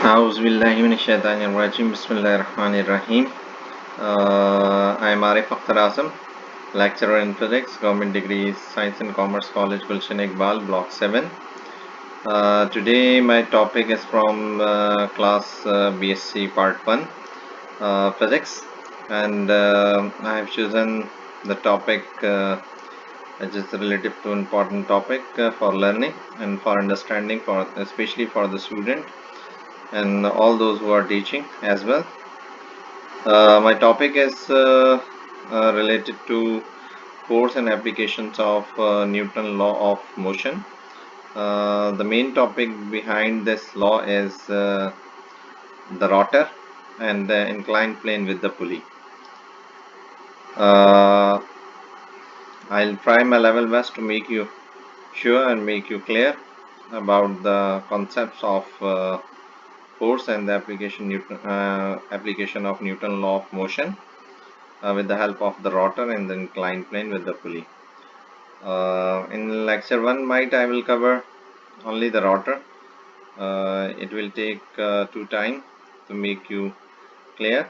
Auzubillahiminash-shaytanir-rajim. Bismillahir-rahmanir-rahim. I am Arif Akhtar Azam, lecturer in physics, government degree, Science and Commerce College, Gulshan Iqbal, Block 7. Today my topic is from class BSc Part 1, Physics, and I have chosen the topic which is relative to important topic for learning and for understanding, especially for the student and all those who are teaching as well. My topic is related to force and applications of Newton law of motion. The main topic behind this law is the rotor and the inclined plane with the pulley. I'll try my level best to make you sure and make you clear about the concepts of force and the application of Newton law of motion with the help of the rotor and the inclined plane with the pulley. In lecture 1 might I will cover only the rotor. It will take two time to make you clear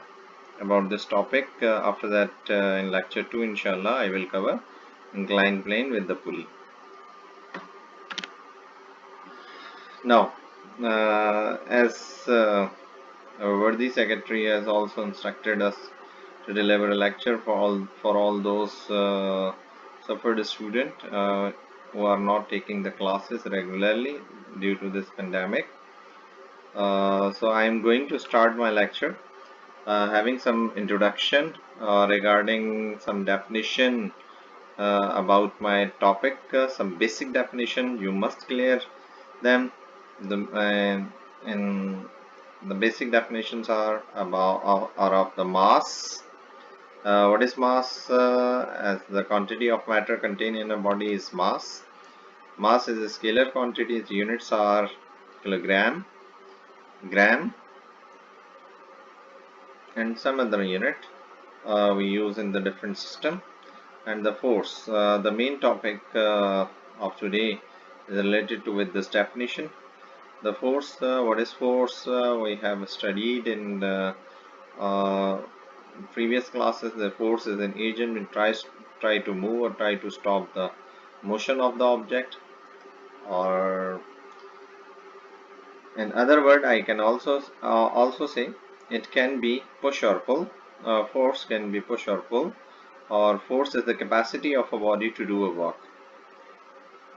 about this topic. After that, in lecture 2 inshallah I will cover inclined plane with the pulley. Now, as our worthy secretary has also instructed us to deliver a lecture for all those suffered student who are not taking the classes regularly due to this pandemic. So I am going to start my lecture having some introduction regarding some definition about my topic, some basic definition. You must clear them. In the basic definitions are of the mass. What is mass? As the quantity of matter contained in a body is mass. Mass is a scalar quantity. Its units are kilogram, gram, and some other unit we use in the different system. And the force. The main topic of today is related to with this definition. The force. What is force? We have studied in the previous classes. The force is an agent which try to move or try to stop the motion of the object, or in other word I can also say it can be push or pull. Force can be push or pull, or force is the capacity of a body to do a work.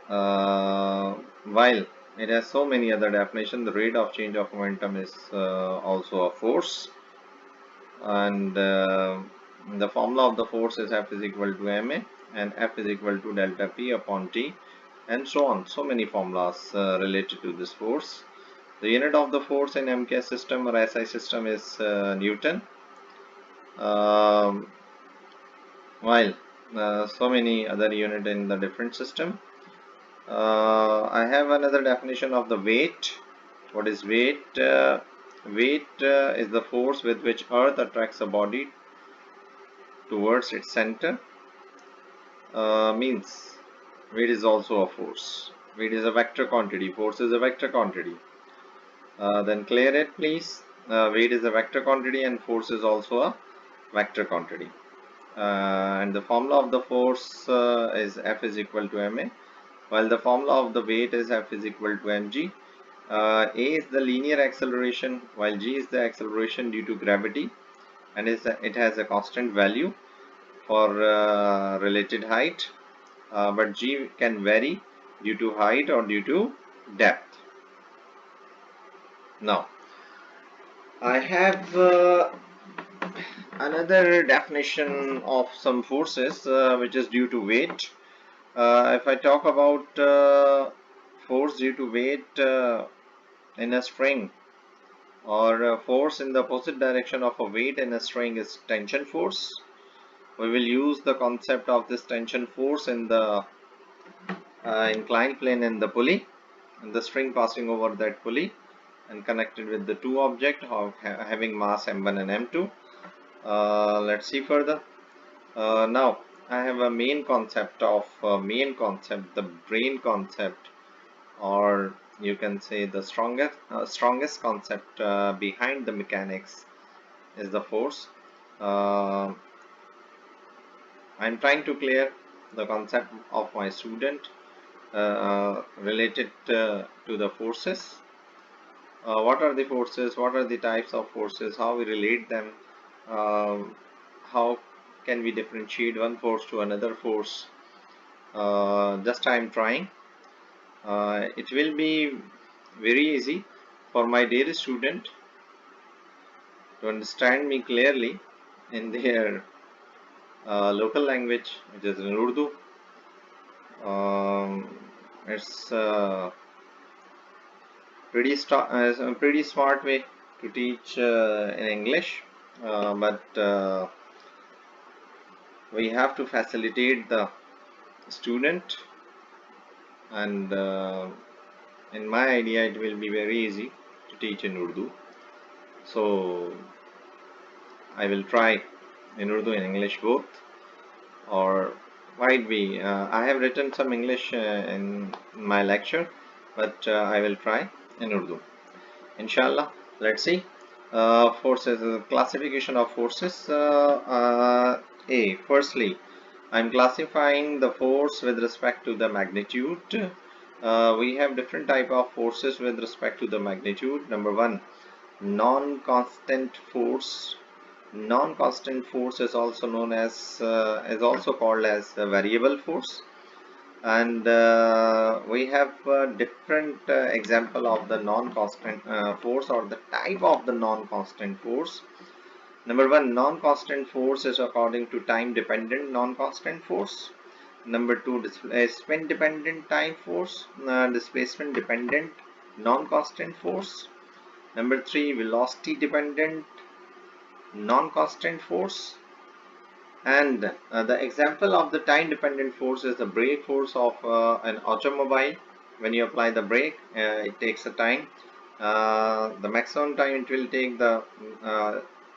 While it has so many other definitions, the rate of change of momentum is also a force, and the formula of the force is F is equal to ma, and F is equal to delta P upon T, and so on. So many formulas related to this force. The unit of the force in MK system or SI system is Newton, while so many other unit in the different system. I have another definition of the weight. What is weight? Weight is the force with which Earth attracts a body towards its center. Means weight is also a force. Weight is a vector quantity. Force is a vector quantity. Then clear it, please. Weight is a vector quantity and force is also a vector quantity. And the formula of the force is F is equal to ma, while the formula of the weight is F is equal to mg. A is the linear acceleration, while g is the acceleration due to gravity, and it has a constant value for related height, but g can vary due to height or due to depth. Now I have another definition of some forces which is due to weight. If I talk about force due to weight in a string, or force in the opposite direction of a weight in a string, is tension force. We will use the concept of this tension force in the inclined plane and the pulley, and the string passing over that pulley and connected with the two objects having mass m1 and m2. Let's see further. Now I have a main concept, the brain concept, or you can say the strongest concept behind the mechanics is the force. Uh, I'm trying to clear the concept of my student related to the forces. What are the forces? What are the types of forces? How we relate them? How can we differentiate one force to another force? Just I'm trying. It will be very easy for my dear student to understand me clearly in their local language, which is in Urdu. It's a pretty smart way to teach in English, but we have to facilitate the student, and in my idea, it will be very easy to teach in Urdu. So I will try in Urdu and English both, or might be. I have written some English in my lecture, but I will try in Urdu. Inshallah, let's see. Forces, classification of forces. Firstly, I'm classifying the force with respect to the magnitude. We have different type of forces with respect to the magnitude. Number one, non-constant force. Non-constant force is also known as is also called as a variable force, and we have a different example of the non-constant force, or the type of the non-constant force. Number one, non-constant force is according to time dependent non-constant force. Number two, displacement dependent time force, displacement dependent non-constant force. Number three, velocity dependent non-constant force. And the example of the time dependent force is the brake force of an automobile. When you apply the brake, it takes a time. The maximum time it will take, the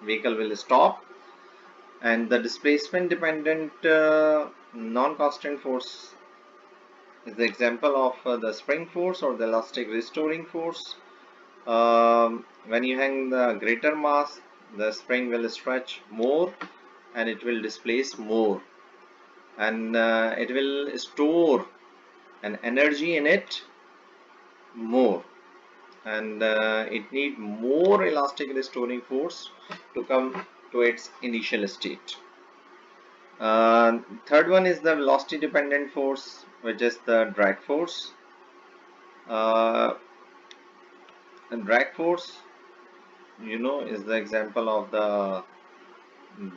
vehicle will stop. And the displacement dependent non-constant force is the example of the spring force or the elastic restoring force. When you hang the greater mass, the spring will stretch more and it will displace more, and it will store an energy in it more, and it need more elastic restoring force to come to its initial state. Third one is the velocity dependent force, which is the drag force. uh, and drag force, is the example of the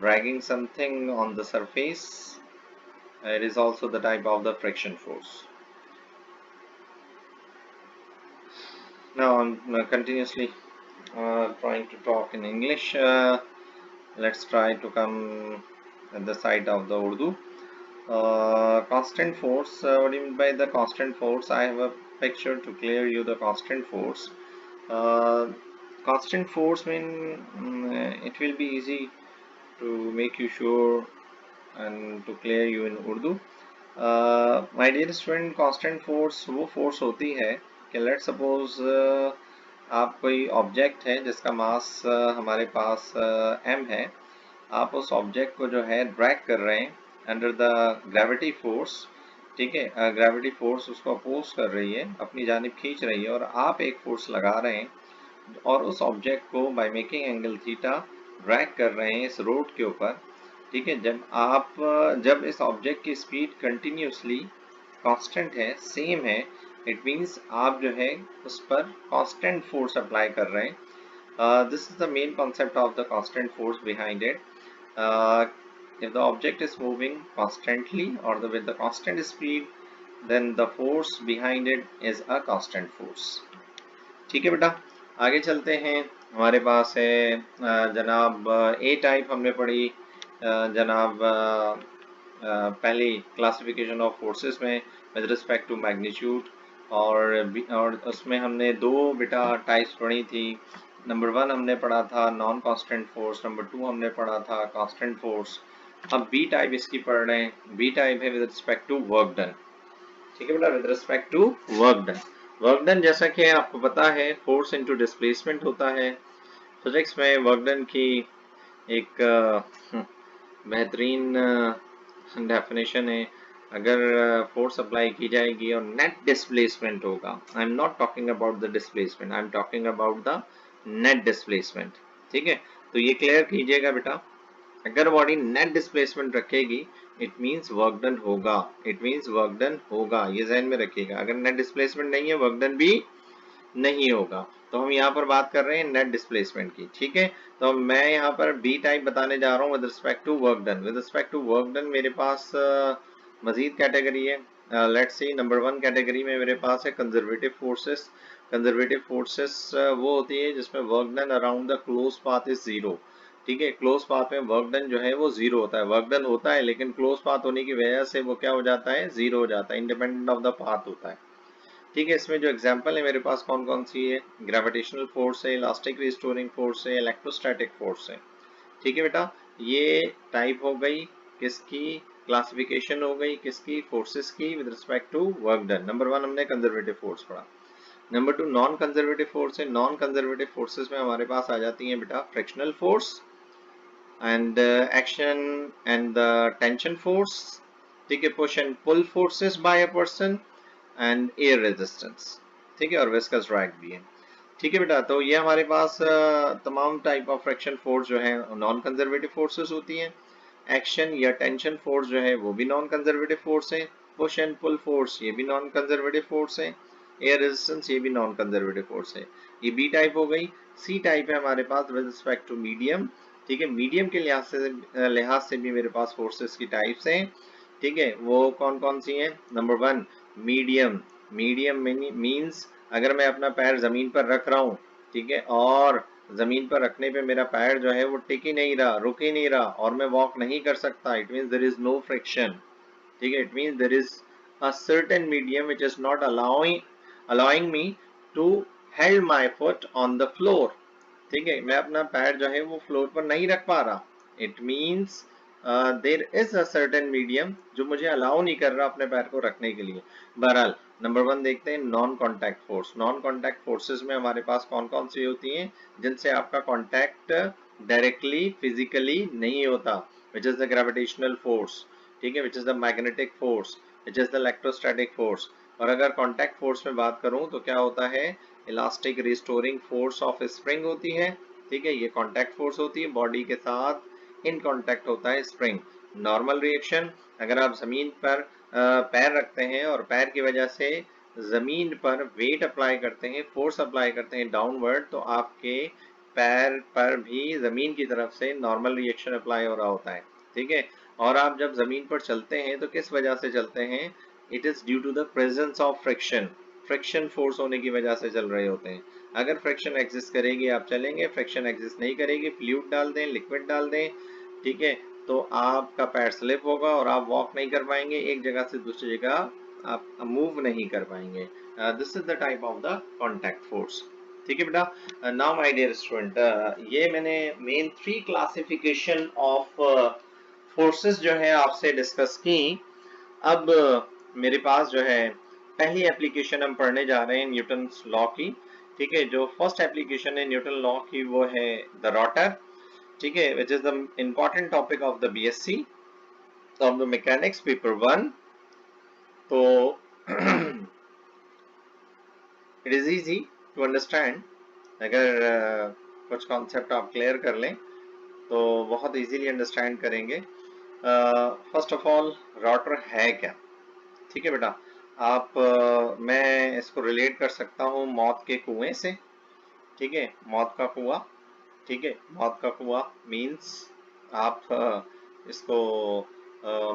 dragging something on the surface. It is also the type of the friction force. Now I'm continuously trying to talk in English. Let's try to come at the side of the Urdu. Constant force. What do you mean by the constant force? I have a picture to clear you the constant force. Uh, Constant force mean it will be easy to make you sure and to clear you in Urdu. My dear student, constant force वो force होती है कि let suppose आप कोई object है जिसका मास हमारे पास m है. आप उस ऑब्जेक्ट को जो है ड्रैग कर रहे हैं अंडर द ग्रेविटी फोर्स. ठीक है, ग्रेविटी फोर्स उसको अपोज कर रही है, अपनी जानिब खींच रही है, और आप एक फोर्स लगा रहे हैं और उस ऑब्जेक्ट को by making angle theta drag कर रहे हैं इस रोड के ऊपर. ठीक है, जब इस ऑब्जेक्ट की स्पीड कंटिन्यूसली कांस्टेंट है, सेम है, इट मींस आप जो है उस पर कांस्टेंट फोर्स अप्लाई कर रहे हैं. This is the main concept of the constant force behind it. If the object is moving constantly or with the constant speed, then the force behind it is a constant force. ठीक है बेटा, आगे चलते हैं. हमारे पास है जनाब ए type हमने पढ़ी. जनाब पहली क्लासिफिकेशन ऑफ फोर्सेस में विद रिस्पेक्ट टू मैग्नीट्यूड, और उसमें हमने दो बेटा टाइप्स पढ़ी थी. नंबर वन हमने पढ़ा था non constant force, number two हमने पढ़ा था कांस्टेंट फोर्स. अब बी टाइप इसकी पढ़ रहे हैं. बी टाइप है with respect to work done. ठीक है बेटा, with respect to work done. Work done जैसा कि आपको पता है फोर्स इनटू डिस्प्लेसमेंट होता है। फिजिक्स में वर्क डन की एक बेहतरीन डेफिनेशन है। अगर फोर्स अप्लाई की जाएगी और नेट डिस्प्लेसमेंट होगा, I am not talking about the displacement, I am talking about the net displacement. ठीक है, तो ये क्लियर कीजिएगा बेटा। अगर बॉडी नेट डिस्प्लेसमेंट रखेगी इट मींस वर्क डन होगा, इट मींस वर्क डन होगा, ये ध्यान में रखिएगा। अगर नेट डिस्प्लेसमेंट नहीं है वर्क डन भी नहीं होगा। तो हम यहाँ पर बात कर रहे हैं नेट डिस्प्लेसमेंट की। ठीक है, तो मैं यहाँ पर बी टाइप बताने जा रहा हूँ with respect to work done. With respect to work done मेरे पास मजीद कैटेगरी है। लेट्स सी, नंबर 1 कैटेगरी में मेरे पास है कंजर्वेटिव फोर्सेस। कंजर्वेटिव फोर्सेस वो होती है जिसमें work done around the close path is zero. ठीक है, क्लोज पाथ में वर्क डन जो है वो जीरो होता है। वर्क डन होता है लेकिन क्लोज पाथ होने की वजह से वो क्या हो जाता है, जीरो हो जाता है, इंडिपेंडेंट ऑफ द पाथ होता है। ठीक है, इसमें जो एग्जांपल है मेरे पास कौन कौन सी है, ग्रेविटेशनल फोर्स है, इलास्टिक रिस्टोरिंग फोर्स है, इलेक्ट्रोस्टैटिक फोर्स है। ठीक है बेटा, ये टाइप हो गई किसकी, क्लासिफिकेशन हो गई किसकी, फोर्सेस की with respect to work done. Number 1 हमने कंजर्वेटिव फोर्स पढ़ा। नंबर 2 नॉन कंजर्वेटिव फोर्स है। नॉन कंजर्वेटिव फोर्सेस में हमारे पास आ जाती है बेटा frictional force and action and the tension force. ठीक है, push and pull forces by a person and air resistance। ठीक है, और viscous drag भी है। ठीक है बेटा, तो ये हमारे पास तमाम टाइप ऑफ फ्रिक्शन फोर्स जो है नॉन कंजर्वेटिव फोर्सेस होती हैं। एक्शन या टेंशन फोर्स जो है वो भी नॉन कंजर्वेटिव फोर्स है। पुश एंड पुल फोर्स ये भी नॉन कंजर्वेटिव फोर्स है। एयर रेजिस्टेंस ये भी नॉन कंजर्वेटिव फोर्स है। ये बी टाइप हो गई। सी टाइप है हमारे पास विद रिस्पेक्ट टू मीडियम। ठीक है, मीडियम के लिहाज से भी मेरे पास फोर्सेस की टाइप्स हैं। ठीक है, वो कौन कौन सी हैं। Number 1 medium. मीडियम मीन्स अगर मैं अपना पैर जमीन पर रख रहा हूँ, ठीक है, और जमीन पर रखने पे मेरा पैर जो है वो टिक ही नहीं रहा, रुक ही नहीं रहा और मैं वॉक नहीं कर सकता, it means there is no friction. ठीक है, it means there is a certain medium which is not allowing me to held my foot on the floor. ठीक है, मैं अपना पैर जो है वो फ्लोर पर नहीं रख पा रहा। It means there is a certain medium जो मुझे अलाउ नहीं कर रहा अपने पैर को रखने के लिए। बहरहाल नंबर 1 देखते हैं non contact force. Non contact forces में हमारे पास कौन कौन सी होती हैं जिनसे आपका कॉन्टैक्ट डायरेक्टली फिजिकली नहीं होता, विच इज द ग्रेविटेशनल फोर्स। ठीक है, which is the magnetic force, which is the electrostatic force. और अगर कॉन्टैक्ट फोर्स में बात करूं तो क्या होता है, elastic restoring force of spring होती है। ठीक है, ये कॉन्टैक्ट फोर्स होती है, बॉडी के साथ इन कॉन्टैक्ट होता है स्प्रिंग। नॉर्मल रिएक्शन, अगर आप जमीन पर पैर रखते हैं और पैर की वजह से जमीन पर वेट अप्लाई करते हैं, फोर्स अप्लाई करते हैं डाउनवर्ड, तो आपके पैर पर भी जमीन की तरफ से नॉर्मल रिएक्शन अप्लाई हो रहा होता है। ठीक है, और आप जब जमीन पर चलते हैं तो किस वजह से चलते हैं, it is due to the presence of friction. Friction force होने की वजह से चल रहे होते हैं। अगर फ्रिक्शन एग्जिस्ट करेगी आप चलेंगे, फ्रिक्शन एग्जिस्ट नहीं करेगी, फ्लूइड डाल दें, लिक्विड डाल दें, ठीक है, तो आपका पैर स्लिप होगा और आप वॉक नहीं कर पाएंगे, एक जगह से दूसरी जगह आप मूव नहीं कर पाएंगे। This is the type of the contact force. ठीक है बेटा, नाउ माय डियर स्टूडेंट, ये मैंने मेन 3 क्लासिफिकेशन ऑफ फोर्सेस जो है आपसे डिस्कस की। अब मेरे पास जो है पहली एप्लीकेशन हम पढ़ने जा रहे हैं न्यूटन्स लॉ की। ठीक है, जो फर्स्ट एप्लीकेशन है न्यूटन लॉ की वो है द रोटर। ठीक है, which is the important topic of the BSc of the mechanics paper 1। तो it is easy to understand. अगर कुछ कॉन्सेप्ट आप क्लियर कर लें तो बहुत इजीली अंडरस्टैंड करेंगे। फर्स्ट ऑफ ऑल रोटर है क्या। ठीक है बेटा, आप मैं इसको रिलेट कर सकता हूँ मौत के कुएं से। ठीक है, मौत का कुआं। ठीक है, मौत का कुआं मीन्स आप इसको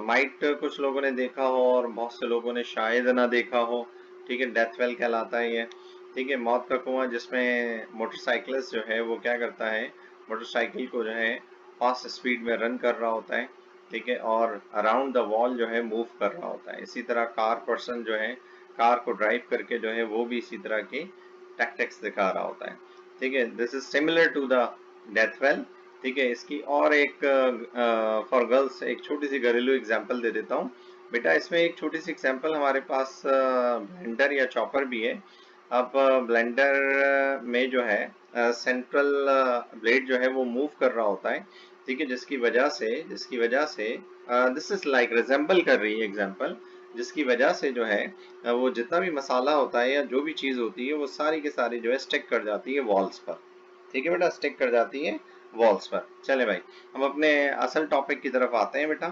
माइट कुछ लोगों ने देखा हो और बहुत से लोगों ने शायद ना देखा हो। ठीक है, डेथ वेल कहलाता है ये। ठीक है, मौत का कुआं जिसमें मोटरसाइकिलिस्ट जो है वो क्या करता है, मोटरसाइकिल को जो है फास्ट स्पीड में रन कर रहा होता है। ठीक है, और अराउंड द वॉल जो है मूव कर रहा होता है। इसी तरह कार पर्सन जो है कार को ड्राइव करके जो है वो भी इसी तरह के टैक्टिक्स दिखा रहा होता है। ठीक है, this is similar to the death well. ठीक है, इसकी और एक फॉर गर्ल्स एक छोटी सी घरेलू एग्जांपल दे देता हूँ बेटा। इसमें एक छोटी सी एग्जांपल हमारे पास ब्लेंडर या चॉपर भी है। अब ब्लेंडर में जो है सेंट्रल ब्लेड जो है वो मूव कर रहा होता है, ठीक है, जिसकी वजह से दिस इज लाइक रिजेंबल कर रही है एग्जांपल, जिसकी वजह से जो है वो जितना भी मसाला होता है या जो भी चीज़ होती है वो सारी की सारी जो है स्टिक कर जाती है वॉल्स पर, ठीक है बेटा, स्टिक कर जाती है वॉल्स पर। चले भाई, हम अपने असल टॉपिक की तरफ आते हैं बेटा।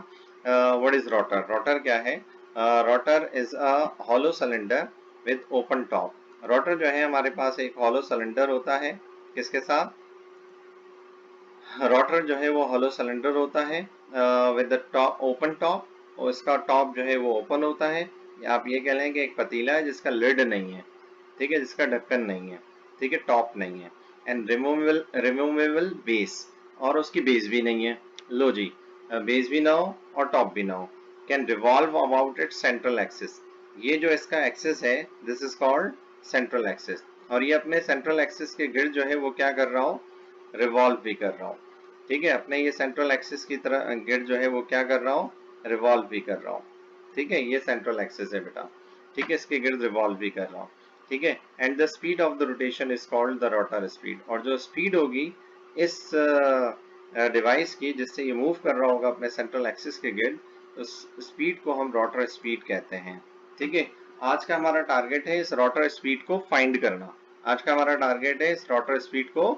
What is rotor? रोटर क्या है? Rotor is a hollow cylinder with open top. Rotor जो है हमारे पास एक हॉलो सिलेंडर होता है, किसके साथ? रोटर जो है वो हॉलो सिलेंडर होता है with the top open top, और इसका टॉप जो है वो ओपन होता है। आप ये कह लें कि एक पतीला है जिसका लिड नहीं है, ठीक है, जिसका ढक्कन नहीं है, ठीक है, टॉप नहीं है। एंड रिमूवेबल बेस, और उसकी बेस भी नहीं है। लो जी, बेस भी ना हो और टॉप भी ना हो। Can revolve about it central axis. ये जो इसका एक्सिस है this is called central axis, और ये अपने सेंट्रल एक्सिस के गिर्द जो है वो क्या कर रहा हो? रिवॉल्व भी कर रहा हूँ, ठीक है, अपने ये सेंट्रल एक्सिस की तरह गिर जो है वो क्या कर रहा हूँ? रिवॉल्व भी कर रहा हूँ, ठीक है, ये सेंट्रल एक्सिस है बेटा, ठीक है, इसके गिर्द रिवॉल्व भी कर रहा हूँ, ठीक है। And the speed of the rotation is called the rotor speed, और जो स्पीड होगी इस डिवाइस की जिससे ये मूव कर रहा होगा अपने सेंट्रल एक्सिस के गिर्द, उस स्पीड को हम रोटर स्पीड कहते हैं, ठीक है। आज का हमारा टारगेट है इस रोटर स्पीड को फाइंड करना। आज का हमारा टारगेट है इस रोटर स्पीड को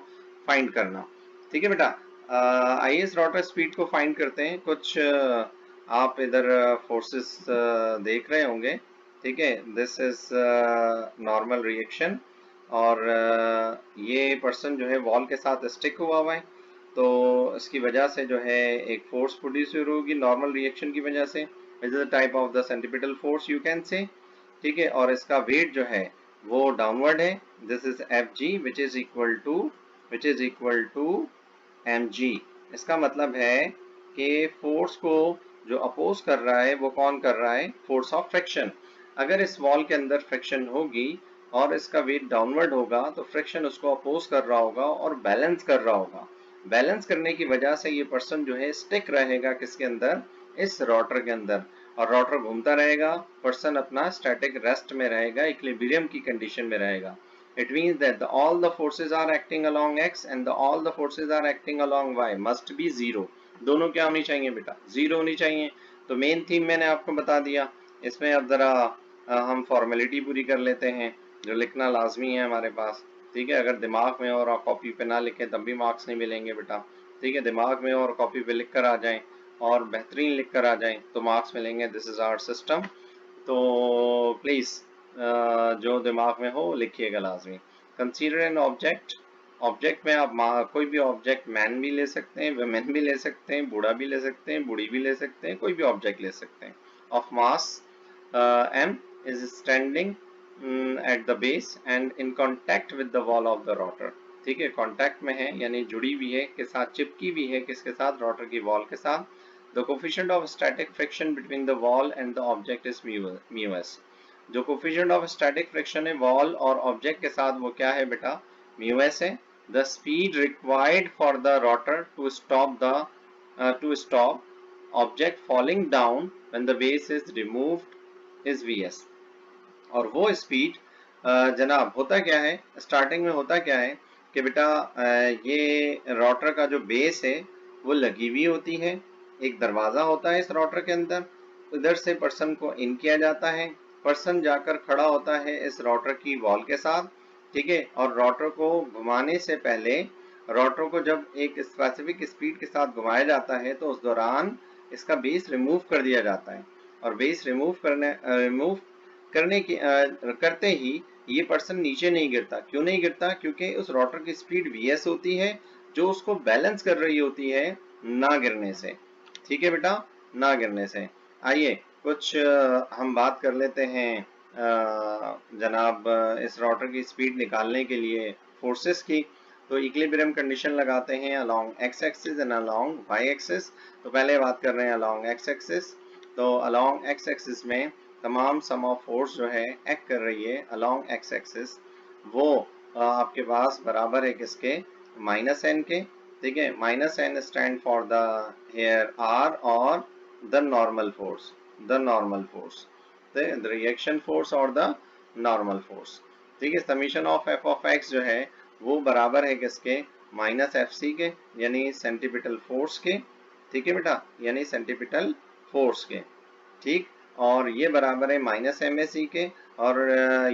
फाइंड करना, ठीक है बेटा। आइए इस रोटर स्पीड को फाइंड करते हैं। कुछ आप इधर फोर्सेस देख रहे होंगे, ठीक है, दिस इज नॉर्मल रिएक्शन, और ये पर्सन जो है वॉल के साथ स्टिक हुआ हुआ है, तो इसकी वजह से जो है एक फोर्स प्रोड्यूस होगी नॉर्मल रिएक्शन की वजह से, विच is the type of the centripetal force you can say, ठीक है, और इसका वेट जो है वो डाउनवर्ड है। This is F G which is equal to mg। इसका मतलब है कि फोर्स को जो अपोज कर रहा है वो कौन कर रहा है? Force of friction. अगर इस वॉल के अंदर फ्रिक्शन होगी और इसका वेट डाउनवर्ड होगा तो फ्रिक्शन उसको अपोज कर रहा होगा और बैलेंस कर रहा होगा। बैलेंस करने की वजह से ये पर्सन जो है स्टिक रहेगा किसके अंदर? इस रोटर के अंदर, और रोटर घूमता रहेगा, पर्सन अपना स्टैटिक रेस्ट में रहेगा, इक्विलिब्रियम की कंडीशन में रहेगा। It means that all the forces are acting along x and all the forces are acting along y must be zero। दोनों क्या होनी चाहिए बेटा? जीरो होनी चाहिए। तो मेन थीम मैंने आपको बता दिया। इसमें अब जरा हम फॉर्मेलिटी पूरी कर लेते हैं जो लिखना लाजमी है हमारे पास, ठीक है। अगर दिमाग में और कॉपी पे ना लिखें तब भी मार्क्स नहीं मिलेंगे बेटा, ठीक है। दिमाग में और कॉपी पे लिख कर आ जाएं और बेहतरीन लिख कर आ जाएं तो मार्क्स मिलेंगे। This is our system. तो प्लीज़ जो दिमाग में हो लिखिएगा लाजमी। Consider an object. ऑब्जेक्ट में आप कोई भी ऑब्जेक्ट, मैन भी ले सकते हैं, वुमेन भी ले सकते हैं, बूढ़ा भी ले सकते हैं, बूढ़ी भी ले सकते हैं, कोई भी ऑब्जेक्ट ले सकते हैं। Of mass m is standing at the base and in contact with the wall of the rotor। ठीक है, कांटेक्ट में है यानी जुड़ी हुई है, के साथ चिपकी हुई है, किसके साथ? रोटर की वॉल के साथ। The coefficient of static friction between the wall and the object is mu s। जो कोफिशिएंट ऑफ स्टैटिक फ्रिक्शन है वॉल और ऑब्जेक्ट के साथ वो क्या है बेटा? म्यू एस है। The speed required for the rotor to stop object falling down when the base is removed is V S. और वो स्पीड जनाब होता क्या है? स्टार्टिंग में होता क्या है कि बेटा ये रोटर का जो बेस है वो लगी हुई होती है, एक दरवाज़ा होता है इस रोटर के अंदर, उधर से पर्सन को इन किया जाता है, पर्सन जाकर खड़ा होता है इस रोटर की वॉल के साथ, ठीक है। और रोटर को घुमाने से पहले, रोटर को जब एक स्पेसिफिक स्पीड के साथ घुमाया जाता है तो उस दौरान इसका बेस रिमूव कर दिया जाता है, और बेस रिमूव करने की करते ही ये पर्सन नीचे नहीं गिरता। क्यों नहीं गिरता? क्योंकि उस रोटर की स्पीड vs होती है जो उसको बैलेंस कर रही होती है ना गिरने से, ठीक है बेटा, ना गिरने से। आइए कुछ हम बात कर लेते हैं जनाब इस रोटर की स्पीड निकालने के लिए फोर्सेस की। तो इक्विलिब्रियम कंडीशन लगाते हैं along X axis and along Y axis. तो पहले बात कर रहे हैं अलोंग एक्स एक्सिस। तो अलोंग एक्स एक्सिस में तमाम सम ऑफ फोर्स जो है एक्ट कर रही है अलोंग एक्स एक्सिस, वो आपके पास बराबर है किसके? माइनस एन के, ठीक है। Minus N stand for the here R और the normal force, the normal force, the reaction force or the normal force। ठीक है। Summation of F of X जो है वो बराबर है किसके, माइनस एफ सी के, यानी सेंटीपिटल फोर्स के। ठीक है बेटा, यानी सेंटीपिटल फोर्स के। ठीक, और ये बराबर है माइनस एम ए सी के, और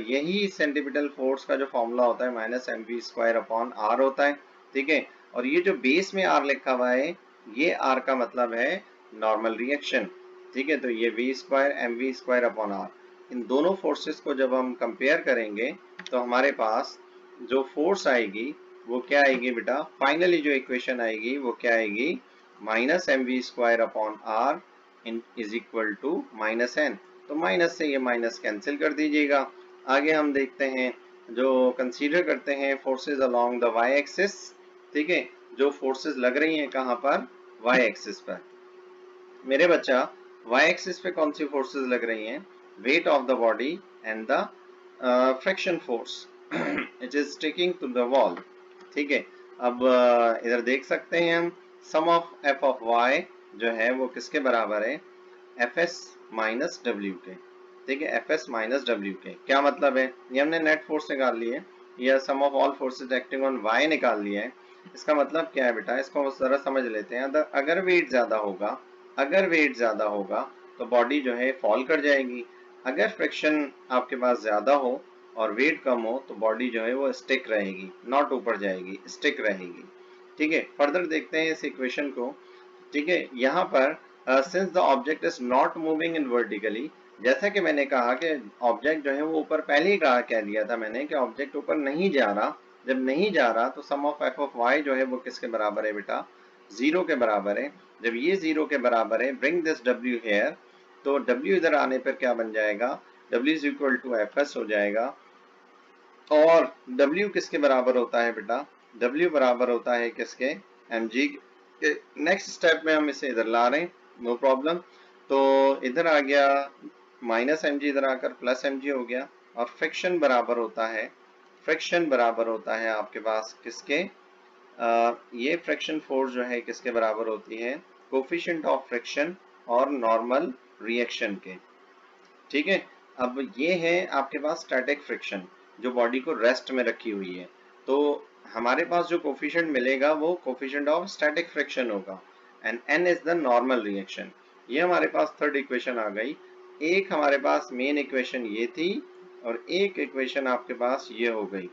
यही सेंटीपिटल फोर्स का जो फॉर्मूला होता है minus M V square upon R होता है। ठीक है, और ये जो बेस में आर लिखा हुआ है, ये आर का मतलब है नॉर्मल रिएक्शन। ठीक है, तो ये V square M V square upon R, इन दोनों फोर्सेस को जब हम कंपेयर करेंगे तो हमारे पास जो फोर्स आएगी वो क्या आएगी बेटा, फाइनली जो इक्वेशन आएगी वो क्या आएगी, minus M V square upon R is equal to minus N. तो माइनस से ये माइनस कैंसिल कर दीजिएगा। आगे हम देखते हैं, जो कंसीडर करते हैं forces along the Y axis. ठीक है, जो फोर्सेस लग रही हैं कहाँ पर, वाई एक्सिस पर। मेरे बच्चा, वाई एक्सिस पे कौन सी फोर्सेस लग रही हैं, weight of the body and the friction force it is sticking to the wall. ठीक है, अब इधर देख सकते हैं हम, sum of F of Y जो है वो किसके बराबर है, एफ एस माइनस डब्ल्यू के। ठीक है, एफ एस माइनस डब्ल्यू के क्या मतलब है, ये हमने नेट फोर्स निकाल ली है, या sum of all forces acting on Y निकाल लिया है। इसका मतलब क्या है बेटा, इसको जरा समझ लेते हैं। अगर वेट ज्यादा होगा, अगर वेट ज्यादा होगा तो बॉडी जो है फॉल कर जाएगी। अगर फ्रिक्शन आपके पास ज्यादा हो और वेट कम हो तो बॉडी जो है वो स्टिक रहेगी, नॉट ऊपर जाएगी, स्टिक रहेगी। ठीक है, फर्दर देखते हैं इस इक्वेशन को। ठीक है, यहाँ पर since the object is not moving in vertically, जैसा कि मैंने कहा कि ऑब्जेक्ट जो है वो ऊपर, पहले ही कह दिया था मैंने कि ऑब्जेक्ट ऊपर नहीं जा रहा। जब नहीं जा रहा तो सम ऑफ एफ ऑफ वाई जो है वो किसके बराबर है बेटा, जीरो के बराबर है। जब ये जीरो के बराबर है, ब्रिंग दिस डब्ल्यू हेयर, तो डब्ल्यू इधर आने पर क्या बन जाएगा, W is equal to F S हो जाएगा। और W किसके बराबर होता है बेटा, W बराबर होता है किसके, mg के। नेक्स्ट स्टेप में हम इसे इधर ला रहे हैं, नो प्रॉब्लम। तो इधर आ गया माइनस एम जी, इधर आकर प्लस एम जी हो गया। और फ्रिक्शन बराबर होता है, फ्रिक्शन बराबर होता है आपके पास किसके, ये फ्रिक्शन फोर्स जो है किसके बराबर होती है, कोफिशिएंट ऑफ फ्रिक्शन और नॉर्मल रिएक्शन के। ठीक है, अब ये है आपके पास स्टैटिक फ्रिक्शन जो बॉडी को रेस्ट में रखी हुई है। तो हमारे पास जो कोफिशिएंट मिलेगा वो कोफिशिएंट ऑफ स्टैटिक फ्रिक्शन होगा, and N is the normal reaction. ये हमारे पास थर्ड इक्वेशन आ गई। एक हमारे पास मेन इक्वेशन ये थी और एक इक्वेशन आपके पास ये हो गई।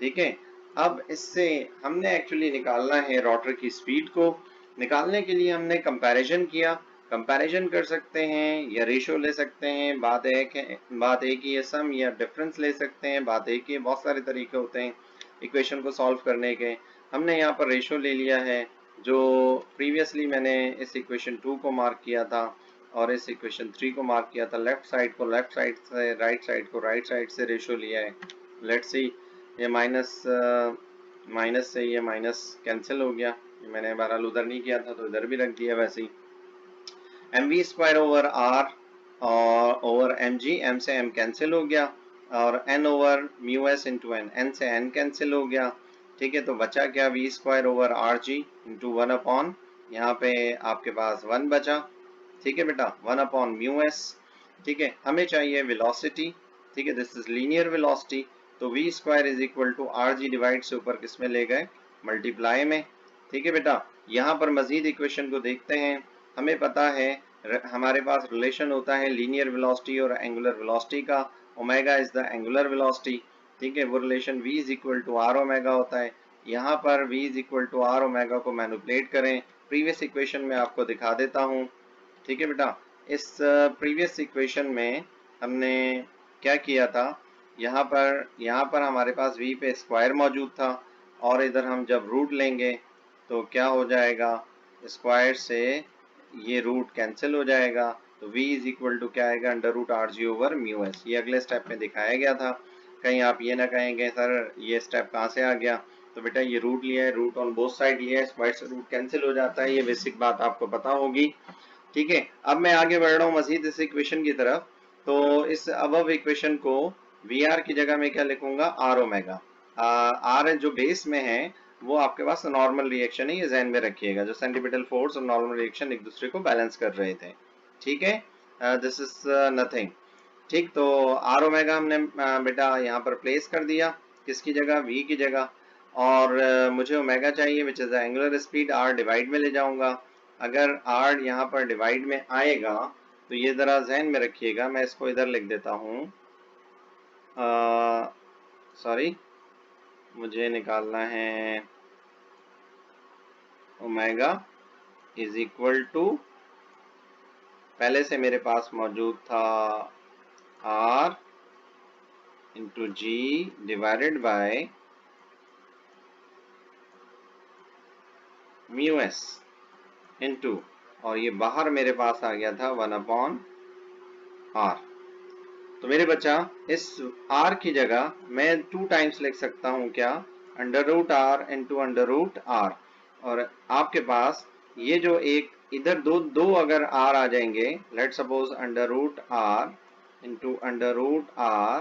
ठीक है, अब इससे हमने एक्चुअली निकालना है रोटर की स्पीड को। निकालने के लिए हमने कंपैरिजन किया, कंपैरिजन कर सकते हैं या रेशो ले सकते हैं, बात एक ही है, सम या डिफरेंस ले सकते हैं, बात एक ही है। बहुत सारे तरीके होते हैं इक्वेशन को सॉल्व करने के। हमने यहाँ पर रेशो ले लिया है, जो प्रीवियसली मैंने इस इक्वेशन 2 को मार्क किया था और इस इक्वेशन 3 को मार्क किया था। लेफ्ट साइड को लेफ्ट साइड से, राइट साइड को राइट साइड से रेशो लिया है। लेट्स सी, ये माइनस से ये माइनस कैंसिल हो गया, मैंने बहरहाल उधर नहीं किया था तो इधर भी रख दिया वैसे ही। M V square over R और ओवर एम जी, एम से एम कैंसिल हो गया, और N over mu S into N, N से एन कैंसिल हो गया। ठीक है, तो बचा क्या, V square over R G into one upon, यहाँ पे आपके पास वन बचा। ठीक है बेटा, वन अपॉन म्यू एस। ठीक है, हमें चाहिए वेलोसिटी। ठीक है, दिस इज लीनियर वेलोसिटी, तो V square is equal to R G divide से ऊपर किस में ले गए, मल्टीप्लाई में। ठीक है बेटा, यहाँ पर मजीद इक्वेशन को देखते हैं। हमें पता है हमारे पास रिलेशन होता है लीनियर वेलोसिटी और एंगुलर वेलोसिटी का, omega is the angular velocity. ठीक है, वो relation v is equal to R omega होता है। यहाँ पर v is equal to R omega को मैनिपुलेट करें, प्रीवियस इक्वेशन में आपको दिखा देता हूँ। ठीक है बेटा, इस प्रीवियस इक्वेशन में हमने क्या किया था, यहाँ पर हमारे पास v पे स्क्वायर मौजूद था, और इधर हम जब रूट लेंगे तो क्या हो जाएगा, स्क्वायर से ये रूट कैंसिल हो जाएगा, तो v इज इक्वल टू क्या आएगा, under root R G over mu S. ये अगले स्टेप में दिखाया गया था, कहीं आप ये ना कहेंगे सर ये स्टेप कहाँ से आ गया। तो बेटा ये रूट लिया है, रूट ऑन बोथ साइड लिया है, स्क्वायर से रूट कैंसिल हो जाता है, ये बेसिक बात आपको पता होगी। ठीक है, अब मैं आगे बढ़ रहा हूँ मजीद इस इक्वेशन की तरफ। तो इस अबव इक्वेशन को वी आर की जगह में क्या लिखूंगा, आर ओमेगा। आर जो बेस में है वो आपके पास नॉर्मल रिएक्शन है, ये ध्यान में रखिएगा, जो सेंटीपिटल फोर्स और नॉर्मल रिएक्शन एक दूसरे को बैलेंस कर रहे थे। ठीक है, दिस इज नथिंग। ठीक, तो आर ओमेगा हमने बेटा यहाँ पर प्लेस कर दिया, किसकी जगह, वी की जगह, और मुझे ओमेगा चाहिए which is angular speed, R divide में ले जाऊंगा। अगर आर यहाँ पर डिवाइड में आएगा तो ये ज़रा जहन में रखिएगा, मैं इसको इधर लिख देता हूँ, सॉरी, मुझे निकालना है ओमेगा इज इक्वल टू, पहले से मेरे पास मौजूद था R into G divided by mu S into, और ये बाहर मेरे पास आ गया था 1/r। तो मेरे बच्चा इस r की जगह मैं 2 टाइम्स लिख सकता हूँ क्या, under root R into under root R, और आपके पास ये जो एक इधर दो अगर r आ जाएंगे, let suppose under root R into under root R,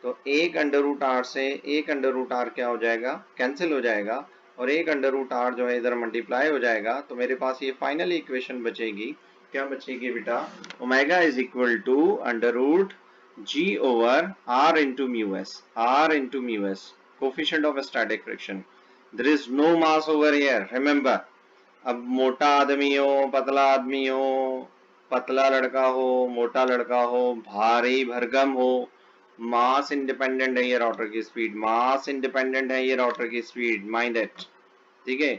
तो एक अंडर रूट आर से एक अंडर रूट आर क्या हो जाएगा, कैंसिल हो जाएगा, और एक अंडर रूट आर जो है इधर मल्टीप्लाई हो जाएगा, तो मेरे पास ये फाइनल इक्वेशन बचेगी, क्या बचेगी बेटा, omega is equal to under root G over R into mu S, R into mu S, coefficient of static friction. There is no mass over here, remember. अब मोटा आदमी हो, पतला आदमी हो, पतला लड़का हो, मोटा लड़का हो, भारी भरकम हो, मास इंडिपेंडेंट है ये रोटर की स्पीड, मास इंडिपेंडेंट है ये रोटर की स्पीड, माइंड इट। ठीक है,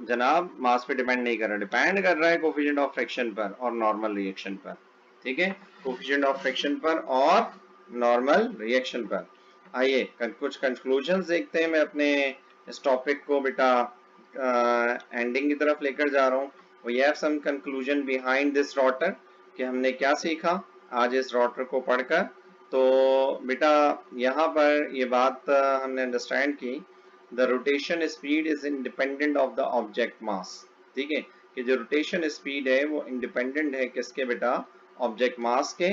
जनाब मास पे डिपेंड नहीं कर रहा, डिपेंड कर रहा है कोफिशिएंट ऑफ फ्रिक्शन पर और नॉर्मल रिएक्शन पर। ठीक है, कोफिशिएंट ऑफ फ्रिक्शन पर और नॉर्मल रिएक्शन पर। आइए कुछ कंक्लूजन्स देखते हैं, मैं अपने इस टॉपिक को बेटा एंडिंग की तरफ लेकर जा रहा हूँ। We have some conclusion behind this rotor, कि हमने क्या सीखा आज इस रोटर को पढ़कर। तो बेटा यहाँ पर ये बात हमने अंडरस्टैंड की, the rotation speed is independent of the object मास। ठीक है, कि जो रोटेशन स्पीड है वो इंडिपेंडेंट है किसके बेटा, ऑब्जेक्ट मास के,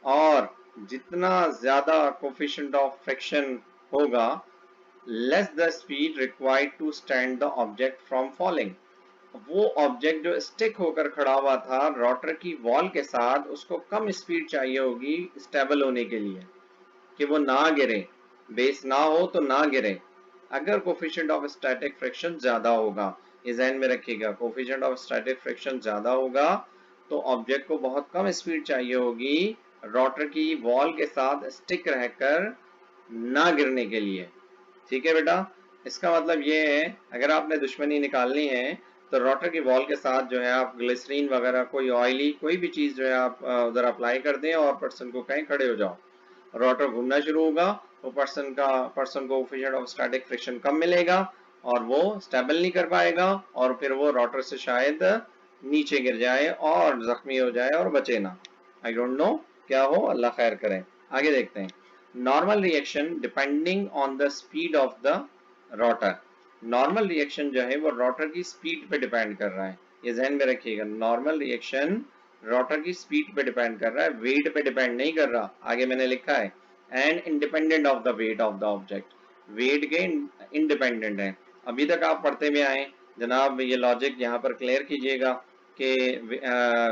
और जितना ज्यादा कोफिशिएंट ऑफ फ्रिक्शन होगा, less the speed required to stand the object from falling. वो ऑब्जेक्ट जो स्टिक होकर खड़ा हुआ था रोटर की वॉल के साथ, उसको कम स्पीड चाहिए होगी स्टेबल होने के लिए, कि वो ना गिरे, बेस ना हो तो ना गिरे। अगर कोफिशिएंट ऑफ स्टैटिक फ्रिक्शन ज्यादा होगा, ये ध्यान में रखिएगा, कोफिशिएंट ऑफ स्टैटिक फ्रिक्शन ज्यादा होगा तो ऑब्जेक्ट को बहुत कम स्पीड चाहिए होगी रोटर की वॉल के साथ स्टिक रहकर ना गिरने के लिए। ठीक है बेटा, इसका मतलब ये है, अगर आपने दुश्मनी निकालनी है तो रोटर की वॉल के साथ जो है आप ग्लिसरीन वगैरह कोई ऑयली कोई भी चीज जो है आप उधर अप्लाई कर दें और पर्सन को कहीं खड़े हो जाओ, रोटर घूमना शुरू होगा, तो पर्सन को कोफिशिएंट ऑफ स्टैटिक फ्रिक्शन कम मिलेगा और वो स्टेबल नहीं कर पाएगा, और फिर वो रोटर से शायद नीचे गिर जाए और जख्मी हो जाए और बचे ना। आई डोंट नो क्या हो, अल्लाह खैर करे। आगे देखते हैं, normal reaction depending on the speed of the rotor. Normal reaction जो है वो रोटर की स्पीड पे डिपेंड कर रहा है, ये ध्यान में रखिएगा। नॉर्मल रिएक्शन रोटर की स्पीड पे डिपेंड कर रहा है, वेट पे डिपेंड नहीं कर रहा। आगे मैंने लिखा है and independent of the weight of the object, weight के इंडिपेंडेंट है। अभी तक आप पढ़ते हुए आए जनाब, ये लॉजिक यहाँ पर क्लियर कीजिएगा कि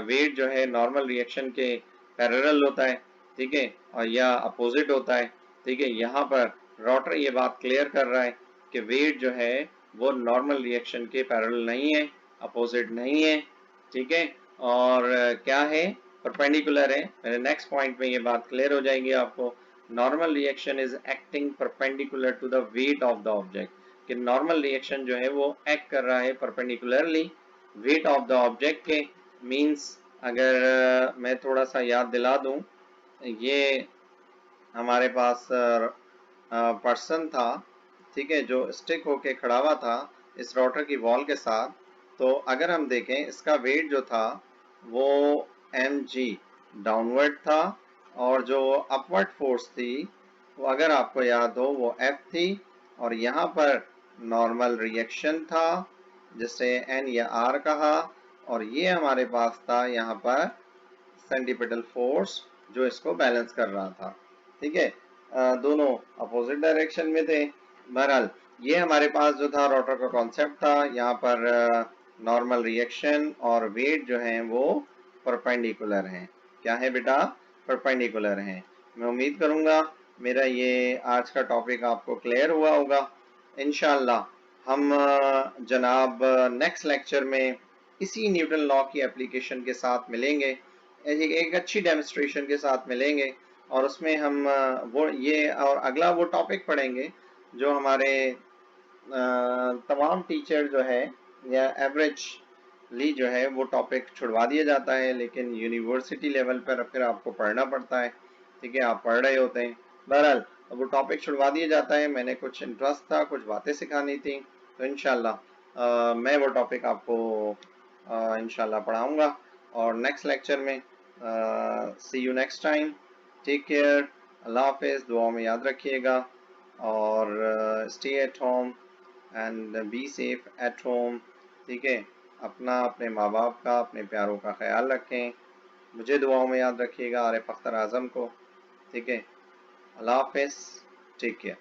वेट जो है नॉर्मल रिएक्शन के पैरेलल होता है, ठीक है, और या अपोजिट होता है। ठीक है, यहाँ पर रोटर ये बात क्लियर कर रहा है कि वेट जो है वो नॉर्मल रिएक्शन के पैरेलल नहीं है, अपोजिट नहीं है। ठीक है, और क्या है, परपेंडिकुलर है। मेरे नेक्स्ट पॉइंट में ये बात क्लियर हो जाएगी आपको। Normal reaction is acting perpendicular to the weight of the object, कि नॉर्मल रिएक्शन जो है वो एक्ट कर रहा है perpendicularly weight of the object के। मींस अगर मैं थोड़ा सा याद दिला दूं, ये हमारे पास पर्सन था, ठीक है, जो स्टिक होके खड़ा हुआ था इस रोटर की वॉल के साथ। तो अगर हम देखें इसका वेट जो था वो mg डाउनवर्ड था, और जो अपवर्ड फोर्स थी वो अगर आपको याद हो वो F थी, और यहाँ पर नॉर्मल रिएक्शन था जिसे N या R कहा, और ये हमारे पास था यहाँ पर सेंटीपिटल फोर्स जो इसको बैलेंस कर रहा था। ठीक है, दोनों अपोजिट डायरेक्शन में थे। बहरहाल ये हमारे पास जो था रोटर का कॉन्सेप्ट था, यहाँ पर नॉर्मल रिएक्शन और वेट जो है वो परपेंडिकुलर हैं। क्या है बेटा, परपेंडिकुलर हैं। मैं उम्मीद करूँगा मेरा ये आज का टॉपिक आपको क्लियर हुआ होगा। इंशाल्लाह हम जनाब नेक्स्ट लेक्चर में इसी न्यूटन लॉ की एप्लीकेशन के साथ मिलेंगे, एक अच्छी डेमोन्स्ट्रेशन के साथ मिलेंगे और उसमें हम वो ये और अगला वो टॉपिक पढ़ेंगे जो हमारे तमाम टीचर जो है या एवरेजली जो है वो टॉपिक छुड़वा दिया जाता है, लेकिन यूनिवर्सिटी लेवल पर फिर आपको पढ़ना पड़ता है। ठीक है, आप पढ़ रहे होते हैं। बहरहाल वो टॉपिक छुड़वा दिया जाता है। मैंने कुछ इंटरेस्ट था, कुछ बातें सिखानी थी, तो इंशाल्लाह मैं वो टॉपिक आपको इंशाल्लाह पढ़ाऊँगा और नेक्स्ट लेक्चर में see you next time. Take care, अल्लाह हाफिज़, दुआ में याद रखिएगा और stay at home and be safe at home. ठीक है, अपना, अपने माँ बाप का, अपने प्यारों का ख्याल रखें। मुझे दुआओं में याद रखिएगा, आरिफ अख्तर आज़म को। ठीक है, अल्लाह हाफिज़, टेक केयर।